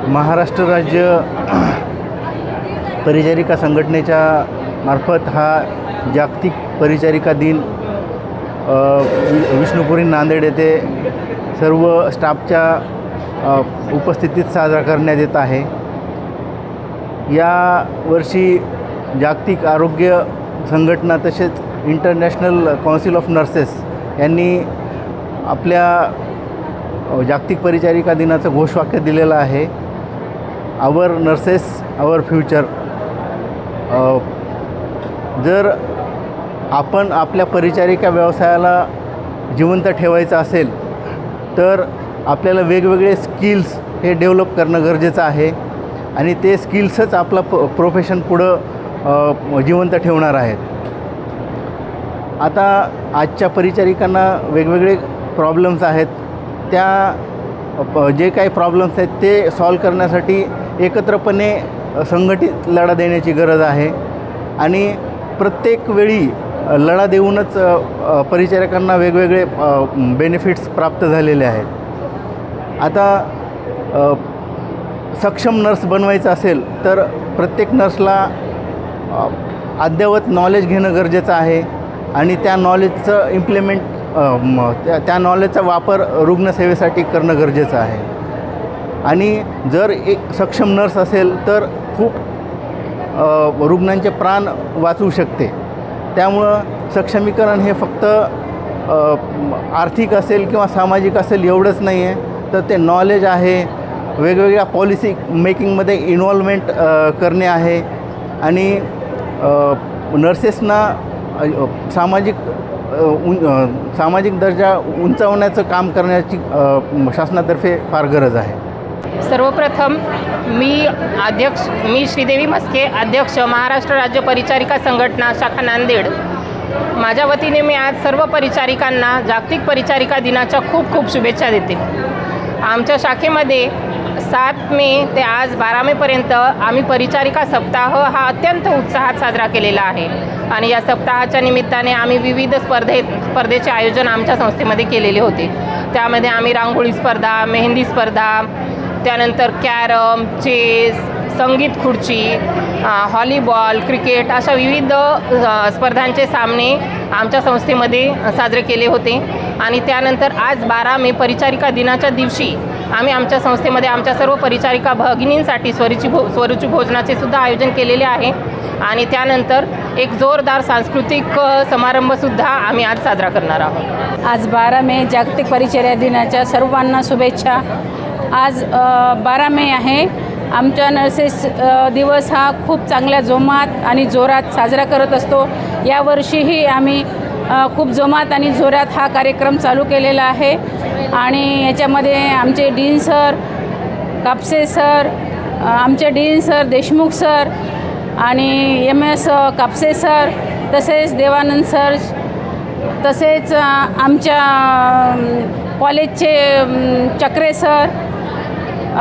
महाराष्ट्र राज्य परिचारिका संघटनेच्या मार्फत हा जागतिक परिचारिका दिन विष्णुपुरी नांदेड येथे सर्व स्टाफच्या उपस्थितीत साजरा करण्यात येत आहे। या वर्षी जागतिक आरोग्य संघटना तसेच इंटरनॅशनल काउन्सिल ऑफ नर्सेस यांनी आपल्या जागतिक परिचारिका दिनाचं घोषवाक्य दिलेलं आहे, आवर नर्सेस आवर फ्युचर। जर आपण आपल्या परिचारिका व्यवसायाला जिवंत ठेवायचं असेल तर आपल्याला वेगवेगळे स्किल्स हे डेव्हलप करणं गरजेचं आहे आणि ते स्किल्सच आपलं प्रोफेशन पुढं जिवंत ठेवणार आहेत। आता आजच्या परिचारिकांना वेगवेगळे प्रॉब्लेम्स आहेत, त्या जे काही प्रॉब्लेम्स आहेत ते सॉल्व करण्यासाठी एकत्रपणे संघटित लढा देण्याची गरज आहे आणि प्रत्येक वेळी लढा देऊनच परिचारिकांना वेगवेगळे बेनिफिट्स प्राप्त झालेले आहेत। आता सक्षम नर्स बनवायचं असेल तर प्रत्येक नर्सला अद्ययावत नॉलेज घेणं गरजेचं आहे आणि त्या नॉलेजचं इम्प्लिमेंट त्या नॉलेजचा वापर रुग्णसेवेसाठी करणं गरजेचं आहे। आणि जर एक सक्षम नर्स असेल तर खूप रुग्णांचे प्राण वाचवू शकते। त्यामुळं सक्षमीकरण हे फक्त आर्थिक असेल किंवा सामाजिक असेल एवढंच नाही आहे, तर ते नॉलेज आहे, वेगवेगळ्या पॉलिसी मेकिंगमध्ये इन्व्हॉल्वमेंट करणे आहे आणि नर्सेसना सामाजिक दर्जा उंचावण्याचं काम करण्याची शासनातर्फे फार गरज आहे। सर्वप्रथम मी श्रीदेवी मस्के, अध्यक्ष महाराष्ट्र राज्य परिचारिका संघटना शाखा नांदेड। माझ्या वतीने मी आज सर्व परिचारिकांना जागतिक परिचारिका दिनाच्या खूप खूप शुभेच्छा देते। आमच्या शाखेमध्ये 7 मे ते आज 12 मेपर्यंत आम्ही परिचारिका सप्ताह हा अत्यंत उत्साहात साजरा केलेला आहे आणि या सप्ताहाच्या निमित्ताने आम्ही विविध स्पर्धेचे आयोजन आमच्या संस्थेमध्ये केलेले होते। त्यामध्ये आम्ही रांगोळी स्पर्धा, मेहंदी स्पर्धा, त्यानंतर कॅरम, चेस, संगीत खुर्ची, हॉलीबॉल, क्रिकेट अशा विविध स्पर्धांचे सामने आमच्या संस्थेमध्ये साजरे केले होते। आणि त्यानंतर आज 12 मे परिचारिका दिनाच्या दिवशी आम्ही आमच्या संस्थेमध्ये आमच्या सर्व परिचारिका भगिनींसाठी स्वरूची भोजनाचे सुद्धा आयोजन केलेले आहे आणि त्यानंतर एक जोरदार सांस्कृतिक समारंभसुद्धा आम्ही आज साजरा करणार आहोत। आज 12 मे जागतिक परिचर्या दिनाच्या सर्वांना शुभेच्छा। आज 12 मे आहे। आमच्या नर्सेस दिवस हा खूप चांगल्या जोमात आणि जोरात साजरा करत असतो। यावर्षीही आम्ही खूप जोमात आणि जोरात हा कार्यक्रम चालू केलेला आहे आणि याच्यामध्ये आमचे डीन सर, कापसे सर, आमचे डीन सर देशमुख सर आणि MS कापसे सर, तसेच देवानंद सर, तसेच आमच्या कॉलेजचे चक्रे सर,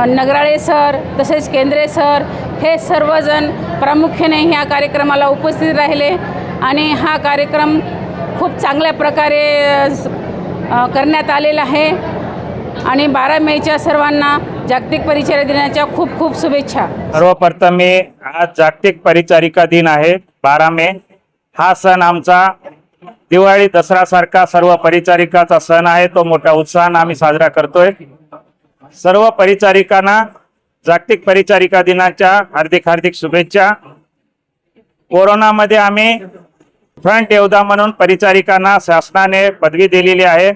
नगराळे सर, तसेच केंद्रे सर हे सर्वजण प्रामुख्याने ह्या कार्यक्रमाला उपस्थित राहिले आणि हा कार्यक्रम खूप चांगल्या प्रकारे करण्यात आलेला आहे आणि 12 मेच्या सर्वांना जागतिक परिचारिका दिनाच्या खूप खूप शुभेच्छा। सर्वप्रथम आज जागतिक परिचारिका दिन आहे 12 मे। हा सण आमचा दिवाळी दसरा सारखा सर्व परिचारिकाचा सण आहे, तो मोठ्या उत्साहाने आम्ही साजरा करतोय। सर्व परिचारिकांना जागतिक परिचारिका दिनाच्या हार्दिक हार्दिक शुभेच्छा। कोरोनामध्ये आम्ही फ्रंट योद्धा म्हणून परिचारिकांना शासनाने पदवी दिलेली आहे,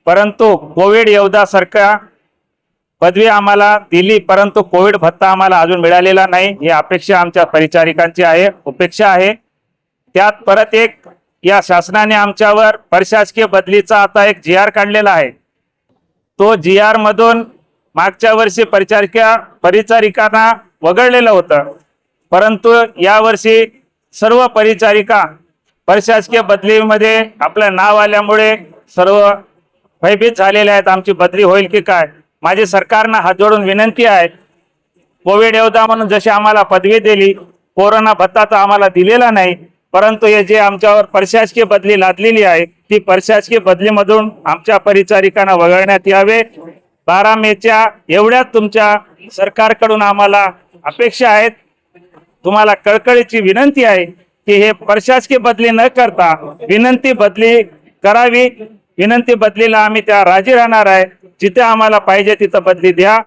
परंतु कोविड योद्धा सारखा पदवी आम्हाला दिली, परंतु कोविड भत्ता आम्हाला अजून मिळालेला नाही। ही अपेक्षा आमच्या परिचारिकांची आहे, अपेक्षा आहे। त्यात परत एक या शासनाने आमच्यावर प्रशासकीय बदलीचा आता एक GR काढलेला आहे। तो GR मधून मागच्या वर्षी परिचारिकांना वगळलेलं होतं, परंतु यावर्षी सर्व परिचारिका प्रशासकीय बदलीमध्ये आपलं नाव आल्यामुळे सर्व भयभीत झालेले आहेत, आमची बदली होईल की काय। माझी सरकारनं हात जोडून विनंती आहे, कोविड योद्धा म्हणून जशी आम्हाला पदवी दिली, कोरोना भत्ता तर आम्हाला दिलेला नाही, परंतु हे जे आमच्यावर प्रशासकीय बदली लादलेली आहे ती प्रशासकीय बदलीमधून आमच्या परिचारिकांना वगळण्यात यावे। 12 मेच्या एवढ्याच तुमच्या सरकारकडून आम्हाला अपेक्षा आहेत. तुम्हाला कळकळीची विनंती आहे की हे प्रशासकीय बदली न करता विनंती बदली करावी. विनंती बदलीला आम्ही त्या राजी राहणार आहे. जिथे आम्हाला पाहिजे तिथं बदली द्या.